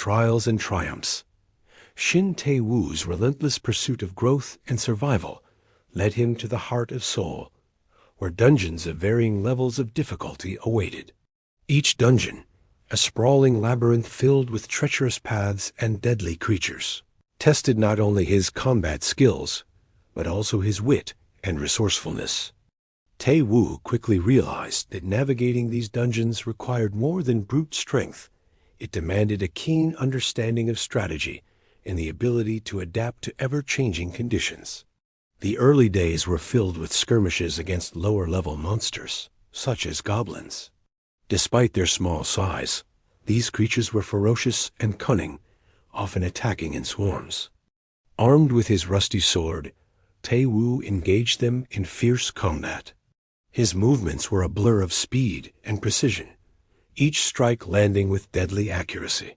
trials and triumphs. Shin Tae-woo's relentless pursuit of growth and survival led him to the heart of Seoul, where dungeons of varying levels of difficulty awaited. Each dungeon, a sprawling labyrinth filled with treacherous paths and deadly creatures, tested not only his combat skills, but also his wit and resourcefulness. Tae-woo quickly realized that navigating these dungeons required more than brute strength. It demanded a keen understanding of strategy and the ability to adapt to ever-changing conditions. The early days were filled with skirmishes against lower-level monsters, such as goblins. Despite their small size, these creatures were ferocious and cunning, often attacking in swarms. Armed with his rusty sword, Tae-woo engaged them in fierce combat. His movements were a blur of speed and precision, each strike landing with deadly accuracy.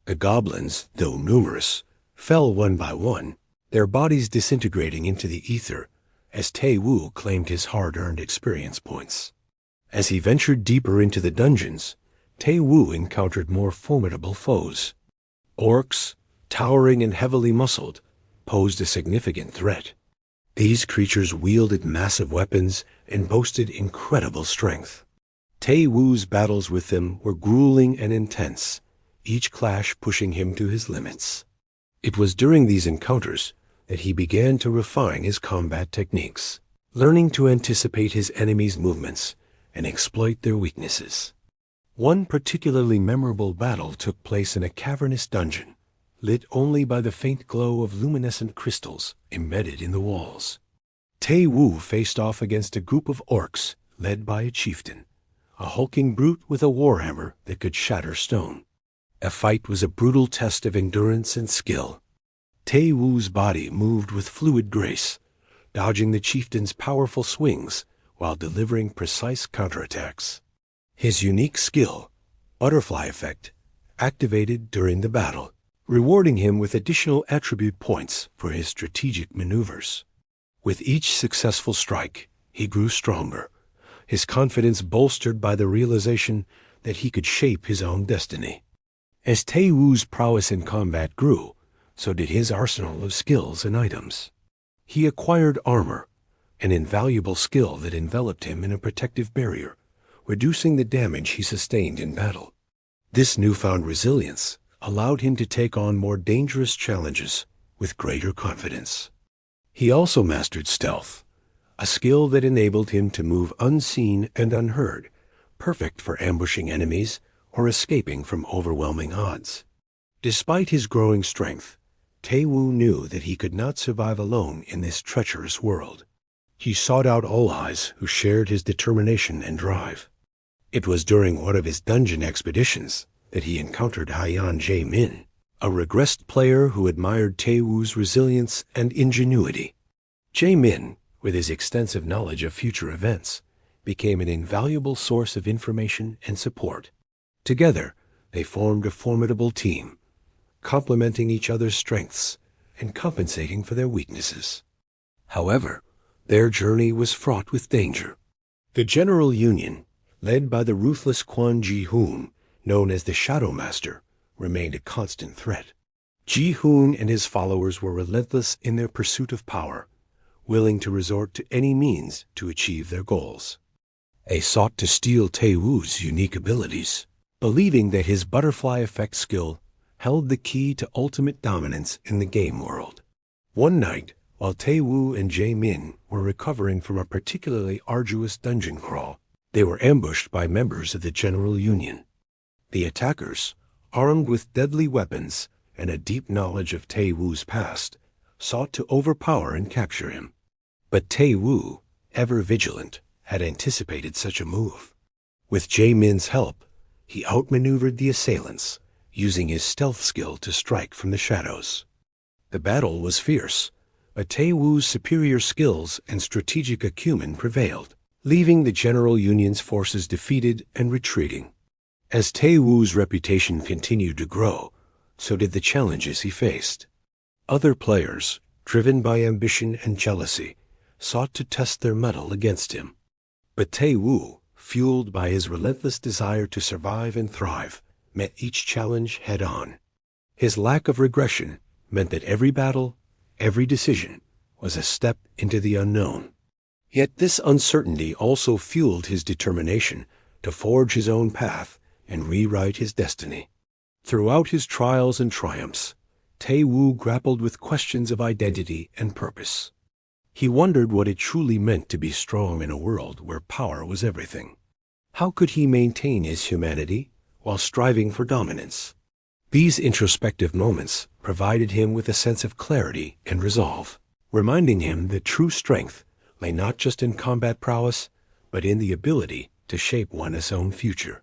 The goblins, though numerous, fell one by one, their bodies disintegrating into the ether as Tae-woo claimed his hard-earned experience points. As he ventured deeper into the dungeons, Tae-woo encountered more formidable foes. Orcs, towering and heavily muscled, posed a significant threat. These creatures wielded massive weapons and boasted incredible strength. Tae-woo's battles with them were grueling and intense, each clash pushing him to his limits. It was during these encounters that he began to refine his combat techniques, learning to anticipate his enemies' movements and exploit their weaknesses. One particularly memorable battle took place in a cavernous dungeon, lit only by the faint glow of luminescent crystals embedded in the walls. Tae-woo faced off against a group of orcs led by a chieftain, a hulking brute with a warhammer that could shatter stone. The fight was a brutal test of endurance and skill. Tae-woo's body moved with fluid grace, dodging the chieftain's powerful swings while delivering precise counterattacks. His unique skill, butterfly effect, activated during the battle, rewarding him with additional attribute points for his strategic maneuvers. With each successful strike, he grew stronger, his confidence bolstered by the realization that he could shape his own destiny. As Tae-woo's prowess in combat grew, so did his arsenal of skills and items. He acquired armor, an invaluable skill that enveloped him in a protective barrier, reducing the damage he sustained in battle. This newfound resilience allowed him to take on more dangerous challenges with greater confidence. He also mastered stealth, a skill that enabled him to move unseen and unheard, perfect for ambushing enemies or escaping from overwhelming odds. Despite his growing strength, Tae-woo knew that he could not survive alone in this treacherous world. He sought out allies who shared his determination and drive. It was during one of his dungeon expeditions that he encountered Jae-min, a regressed player who admired Tae-woo's resilience and ingenuity. Jae-min, with his extensive knowledge of future events, became an invaluable source of information and support. Together, they formed a formidable team, complementing each other's strengths and compensating for their weaknesses. However, their journey was fraught with danger. The General Union, led by the ruthless Kwon Ji-hoon, known as the Shadow Master, remained a constant threat. Ji-hoon and his followers were relentless in their pursuit of power, willing to resort to any means to achieve their goals. They sought to steal Tae-woo's unique abilities, believing that his butterfly effect skill held the key to ultimate dominance in the game world. One night, while Tae-woo and Jae-min were recovering from a particularly arduous dungeon crawl, they were ambushed by members of the General Union. The attackers, armed with deadly weapons and a deep knowledge of Tae-woo's past, sought to overpower and capture him. But Tae-woo, ever vigilant, had anticipated such a move. With Jae-min's help, he outmaneuvered the assailants, using his stealth skill to strike from the shadows. The battle was fierce, but Tae-woo's superior skills and strategic acumen prevailed, leaving the General Union's forces defeated and retreating. As Tae-woo's reputation continued to grow, so did the challenges he faced. Other players, driven by ambition and jealousy, sought to test their mettle against him. But Tae-woo, fueled by his relentless desire to survive and thrive, met each challenge head-on. His lack of regression meant that every battle, every decision, was a step into the unknown. Yet this uncertainty also fueled his determination to forge his own path and rewrite his destiny. Throughout his trials and triumphs, Tae-woo grappled with questions of identity and purpose. He wondered what it truly meant to be strong in a world where power was everything. How could he maintain his humanity while striving for dominance? These introspective moments provided him with a sense of clarity and resolve, reminding him that true strength lay not just in combat prowess, but in the ability to shape one's own future.